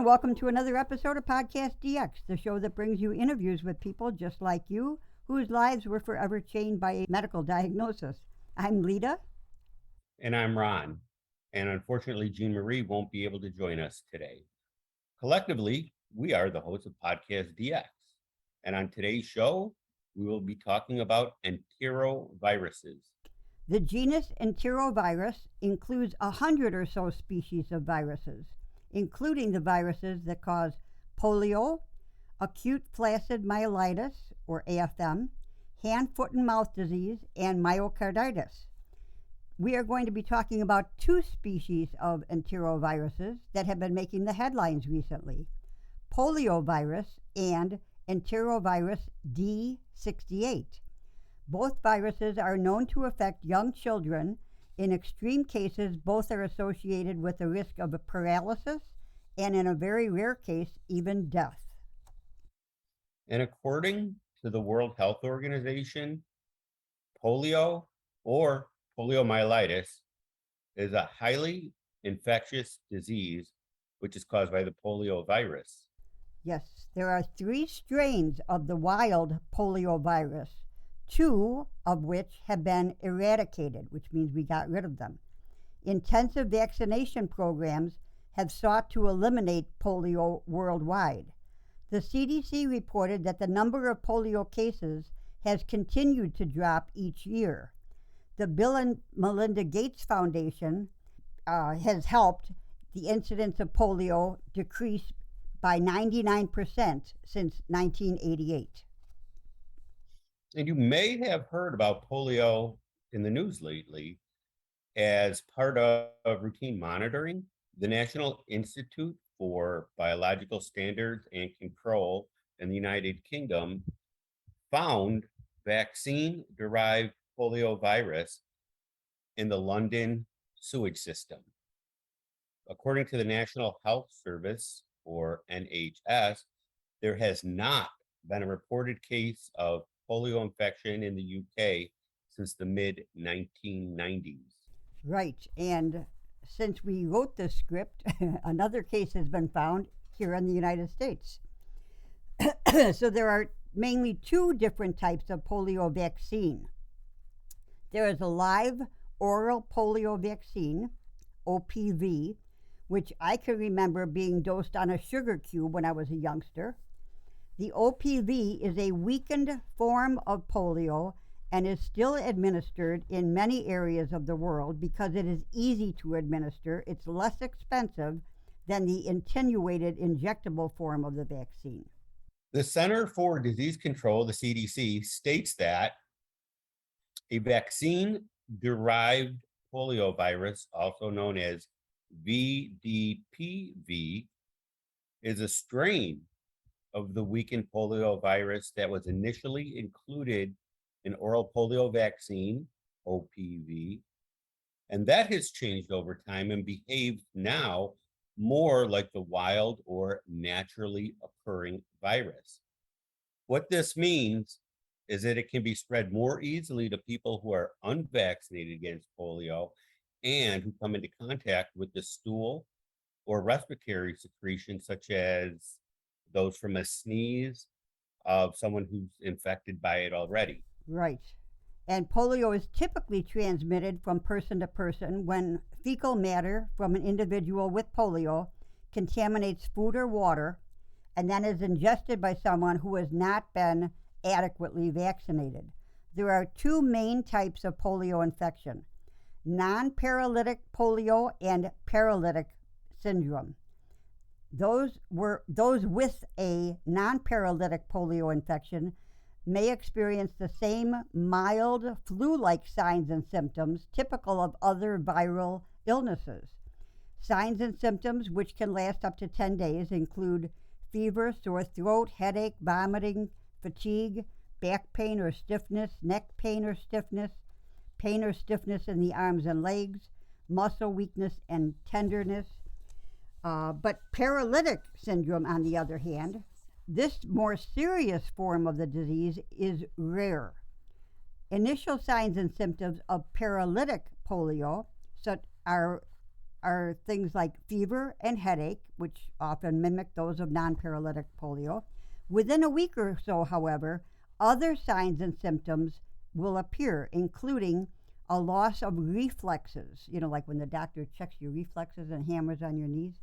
welcome to another episode of PodcastDX, the show that brings you interviews with people just like you whose lives were forever changed by a medical diagnosis. I'm Lita. And I'm Ron. And unfortunately, Jean Marie won't be able to join us today. Collectively, we are the hosts of PodcastDX. And on today's show, we will be talking about enteroviruses. The genus Enterovirus includes 100 or so species of viruses, including the viruses that cause polio, acute flaccid myelitis, or AFM, hand, foot, and mouth disease, and myocarditis. We are going to be talking about two species of enteroviruses that have been making the headlines recently, poliovirus and enterovirus D68. Both viruses are known to affect young children. In extreme cases, both are associated with the risk of a paralysis and, in a very rare case, even death. And according to the World Health Organization, polio or poliomyelitis is a highly infectious disease which is caused by the poliovirus. Yes, there are 3 strains of the wild poliovirus, 2 of which have been eradicated, which means we got rid of them. Intensive vaccination programs have sought to eliminate polio worldwide. The CDC reported that the number of polio cases has continued to drop each year. The Bill and Melinda Gates Foundation has helped the incidence of polio decrease by 99% since 1988. And you may have heard about polio in the news lately. As part of routine monitoring, the National Institute for Biological Standards and Control in the United Kingdom found vaccine-derived poliovirus in the London sewage system. According to the National Health Service, or NHS, there has not been a reported case of polio infection in the UK since the mid-1990s. Right, and since we wrote this script, another case has been found here in the United States. So there are mainly 2 different types of polio vaccine. There is a live oral polio vaccine, OPV, which I can remember being dosed on a sugar cube when I was a youngster. The OPV is a weakened form of polio and is still administered in many areas of the world because it is easy to administer. It's less expensive than the attenuated injectable form of the vaccine. The Center for Disease Control, the CDC, states that a vaccine-derived poliovirus, also known as VDPV, is a strain of the weakened poliovirus that was initially included in oral polio vaccine, OPV, and that has changed over time and behaves now more like the wild or naturally occurring virus. What this means is that it can be spread more easily to people who are unvaccinated against polio and who come into contact with the stool or respiratory secretion, such as those from a sneeze of someone who's infected by it already. Right. And polio is typically transmitted from person to person when fecal matter from an individual with polio contaminates food or water and then is ingested by someone who has not been adequately vaccinated. There are 2 main types of polio infection: non-paralytic polio and paralytic syndrome. Those with a non-paralytic polio infection may experience the same mild flu-like signs and symptoms typical of other viral illnesses. Signs and symptoms, which can last up to 10 days, include fever, sore throat, headache, vomiting, fatigue, back pain or stiffness, neck pain or stiffness in the arms and legs, muscle weakness and tenderness. But paralytic syndrome, on the other hand, this more serious form of the disease is rare. Initial signs and symptoms of paralytic polio are are things like fever and headache, which often mimic those of non-paralytic polio. Within a week or so, however, other signs and symptoms will appear, including a loss of reflexes, like when the doctor checks your reflexes and hammers on your knees.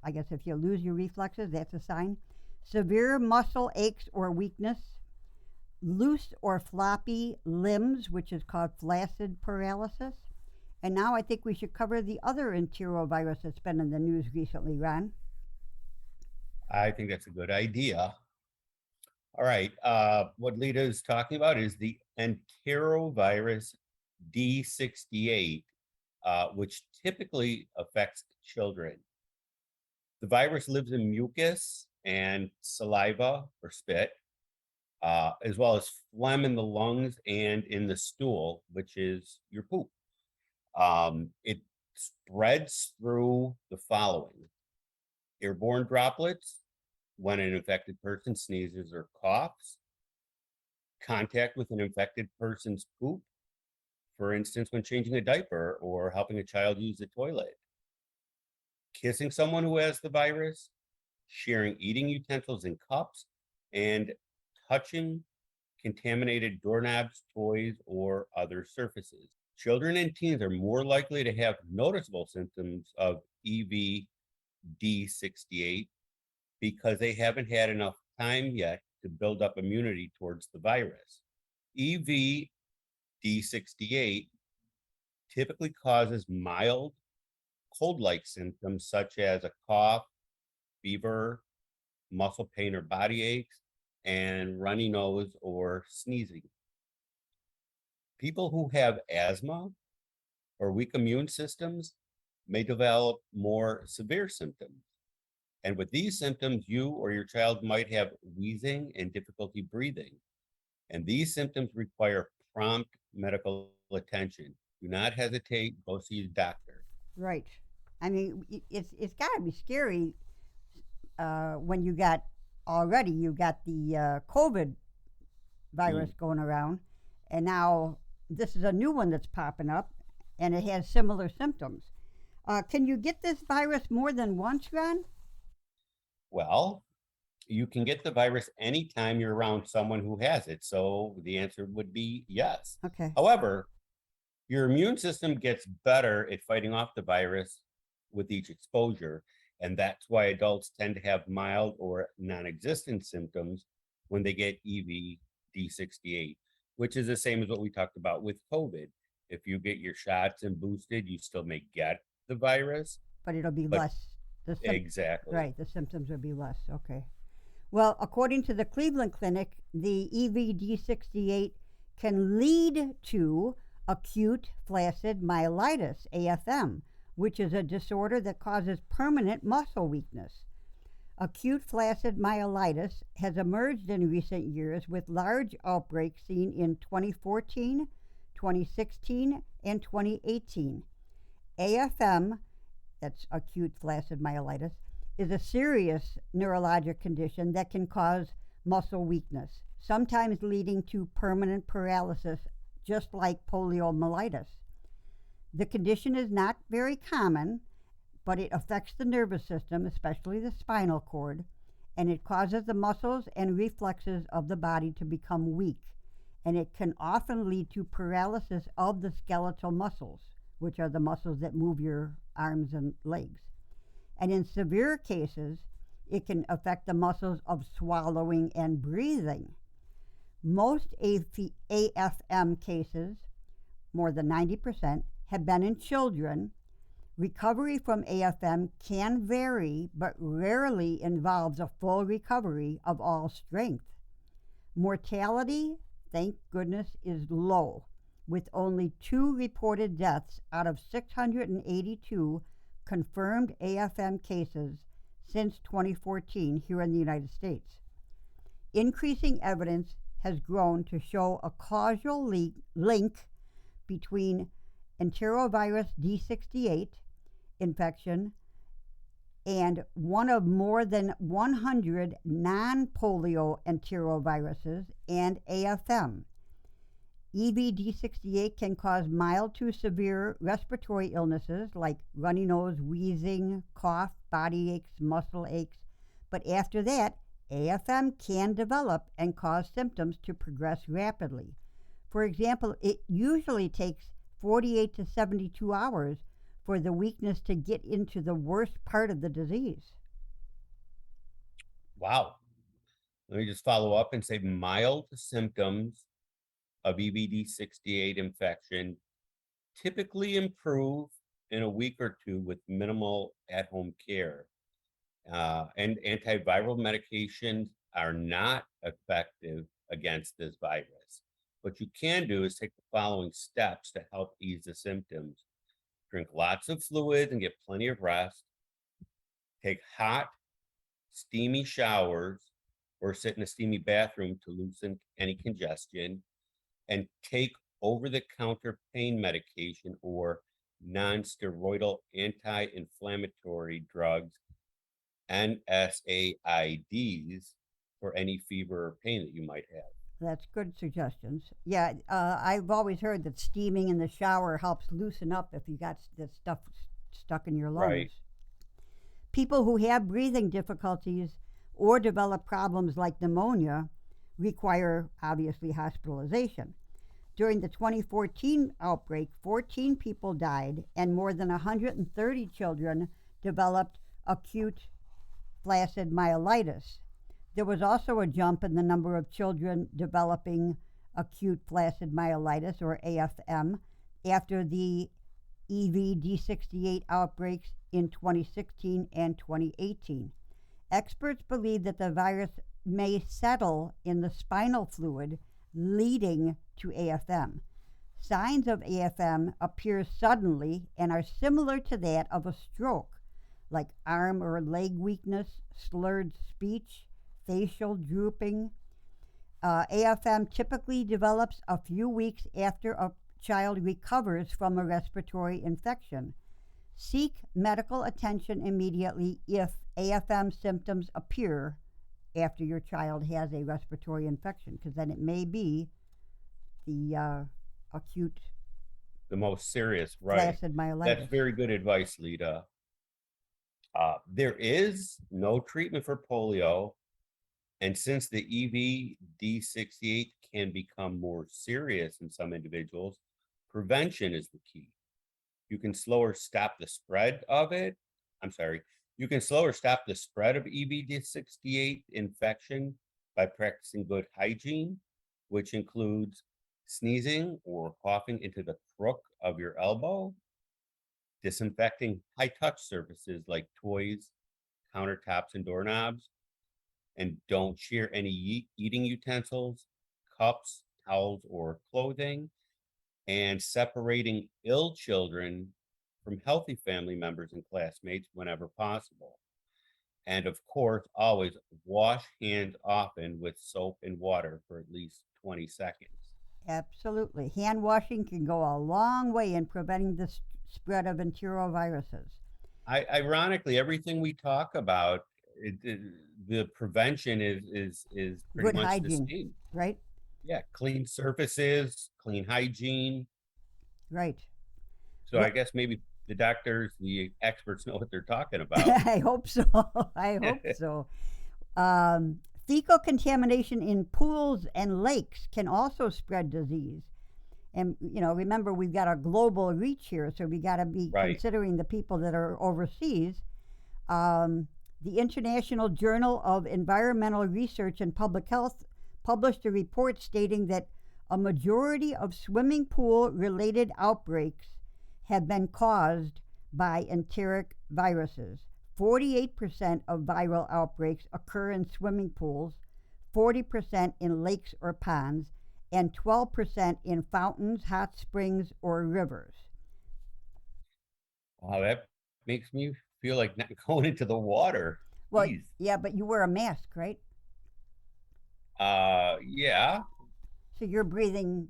I guess if you lose your reflexes, that's a sign. Severe muscle aches or weakness, loose or floppy limbs, which is called flaccid paralysis. And now I think we should cover the other enterovirus that's been in the news recently, Ron. I think that's a good idea. All right. What Lita is talking about is the enterovirus D68, which typically affects children. The virus lives in mucus and saliva or spit, as well as phlegm in the lungs and in the stool, which is your poop. It spreads through the following: airborne droplets when an infected person sneezes or coughs, contact with an infected person's poop, for instance, when changing a diaper or helping a child use the toilet, kissing someone who has the virus, sharing eating utensils and cups, and touching contaminated doorknobs, toys, or other surfaces. Children and teens are more likely to have noticeable symptoms of EVD68 because they haven't had enough time yet to build up immunity towards the virus. EVD68 typically causes mild cold-like symptoms such as a cough, fever, muscle pain or body aches, and runny nose or sneezing. People who have asthma or weak immune systems may develop more severe symptoms. And with these symptoms, you or your child might have wheezing and difficulty breathing. And these symptoms require prompt medical attention. Do not hesitate, go see a doctor. Right. I mean, it's got to be scary when you got the COVID virus going around, and now this is a new one that's popping up, and it has similar symptoms. Can you get this virus more than once, Ron? Well, you can get the virus anytime you're around someone who has it. So the answer would be yes. Okay. However, your immune system gets better at fighting off the virus with each exposure. And that's why adults tend to have mild or non-existent symptoms when they get EVD68, which is the same as what we talked about with COVID. If you get your shots and boosted, you still may get the virus. But it'll be less. Exactly. Right, the symptoms will be less. Okay. Well, according to the Cleveland Clinic, the EVD68 can lead to acute flaccid myelitis, AFM, which is a disorder that causes permanent muscle weakness. Acute flaccid myelitis has emerged in recent years with large outbreaks seen in 2014, 2016, and 2018. AFM, that's acute flaccid myelitis, is a serious neurologic condition that can cause muscle weakness, sometimes leading to permanent paralysis, just like poliomyelitis. The condition is not very common, but it affects the nervous system, especially the spinal cord, and it causes the muscles and reflexes of the body to become weak, and it can often lead to paralysis of the skeletal muscles, which are the muscles that move your arms and legs. And in severe cases, it can affect the muscles of swallowing and breathing. Most AFM cases, more than 90%, have been in children. Recovery from AFM can vary, but rarely involves a full recovery of all strength. Mortality, thank goodness, is low, with only 2 reported deaths out of 682 confirmed AFM cases since 2014 here in the United States. Increasing evidence has grown to show a causal link between enterovirus D68 infection and one of more than 100 non-polio enteroviruses and AFM. EVD68 can cause mild to severe respiratory illnesses like runny nose, wheezing, cough, body aches, muscle aches. But after that, AFM can develop and cause symptoms to progress rapidly. For example, it usually takes 48 to 72 hours for the weakness to get into the worst part of the disease. Wow. Let me just follow up and say mild symptoms of EVD68 infection typically improve in a week or two with minimal at-home care. And antiviral medications are not effective against this virus. What you can do is take the following steps to help ease the symptoms. Drink lots of fluids and get plenty of rest. Take hot, steamy showers or sit in a steamy bathroom to loosen any congestion. And take over-the-counter pain medication or non-steroidal anti-inflammatory drugs, NSAIDs, for any fever or pain that you might have. That's good suggestions. Yeah, I've always heard that steaming in the shower helps loosen up if you got the stuff stuck in your lungs. Right. People who have breathing difficulties or develop problems like pneumonia require, obviously, hospitalization. During the 2014 outbreak, 14 people died and more than 130 children developed acute flaccid myelitis. There was also a jump in the number of children developing acute flaccid myelitis, or AFM, after the EVD68 outbreaks in 2016 and 2018. Experts believe that the virus may settle in the spinal fluid, leading to AFM. Signs of AFM appear suddenly and are similar to that of a stroke, like arm or leg weakness, slurred speech, facial drooping. AFM typically develops a few weeks after a child recovers from a respiratory infection. Seek medical attention immediately if AFM symptoms appear after your child has a respiratory infection, because then it may be the acute, the most serious, right? flaccid myelitis. That's very good advice, Lita. There is no treatment for polio, and since the EVD68 can become more serious in some individuals, prevention is the key. You can slow or stop the spread of it. You can slow or stop the spread of EVD68 infection by practicing good hygiene, which includes sneezing or coughing into the crook of your elbow, disinfecting high-touch surfaces like toys, countertops, and doorknobs, and don't share any eating utensils, cups, towels, or clothing, and separating ill children from healthy family members and classmates whenever possible. And of course, always wash hands often with soap and water for at least 20 seconds. Absolutely. Hand washing can go a long way in preventing the spread of enteroviruses. Ironically, everything we talk about, the prevention is pretty Good much hygiene, the same. right? Yeah, clean surfaces, clean hygiene. Right. So I guess maybe the doctors, the experts know what they're talking about. I hope so. I hope so. Fecal contamination in pools and lakes can also spread disease. And, remember, we've got a global reach here, so we got to be considering the people that are overseas. The International Journal of Environmental Research and Public Health published a report stating that a majority of swimming pool-related outbreaks have been caused by enteric viruses. 48% of viral outbreaks occur in swimming pools, 40% in lakes or ponds, and 12% in fountains, hot springs, or rivers. Wow, that makes me feel like not going into the water. Well, Jeez. yeah, but you wear a mask, right? Yeah. So you're breathing.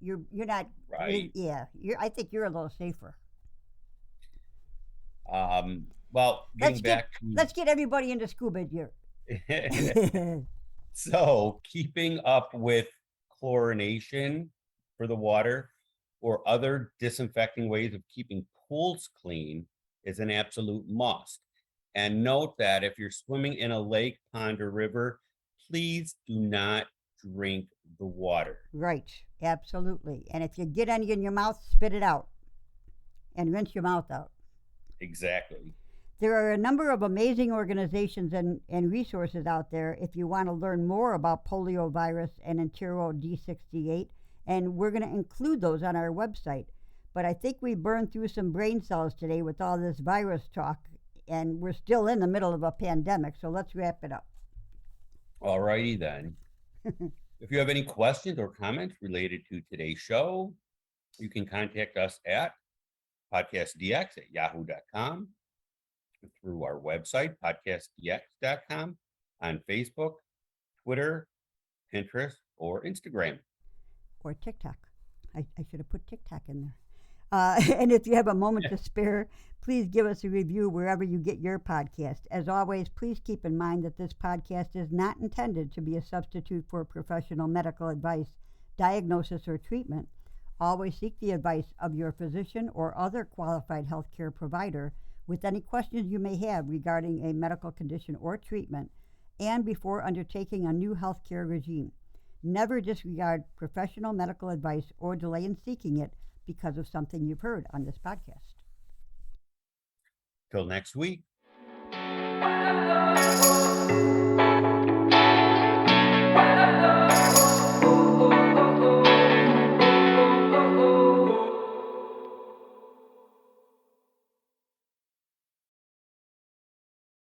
You're not. Right. I think you're a little safer. Well, getting back to let's get everybody into scuba gear. So keeping up with chlorination for the water or other disinfecting ways of keeping pools clean is an absolute must. And note that if you're swimming in a lake, pond, or river, please do not drink the water. Right, absolutely. And if you get any in your mouth, spit it out and rinse your mouth out. Exactly. There are a number of amazing organizations and resources out there if you want to learn more about poliovirus and Entero D68, and we're going to include those on our website. But I think we burned through some brain cells today with all this virus talk, and we're still in the middle of a pandemic, so let's wrap it up. All righty then. If you have any questions or comments related to today's show, you can contact us at PodcastDX@yahoo.com, through our website, PodcastDX.com, on Facebook, Twitter, Pinterest, or Instagram. Or TikTok. I should have put TikTok in there. And if you have a moment to spare, please give us a review wherever you get your podcast. As always, please keep in mind that this podcast is not intended to be a substitute for professional medical advice, diagnosis, or treatment. Always seek the advice of your physician or other qualified healthcare provider with any questions you may have regarding a medical condition or treatment, and before undertaking a new healthcare regime. Never disregard professional medical advice or delay in seeking it because of something you've heard on this podcast. Till next week.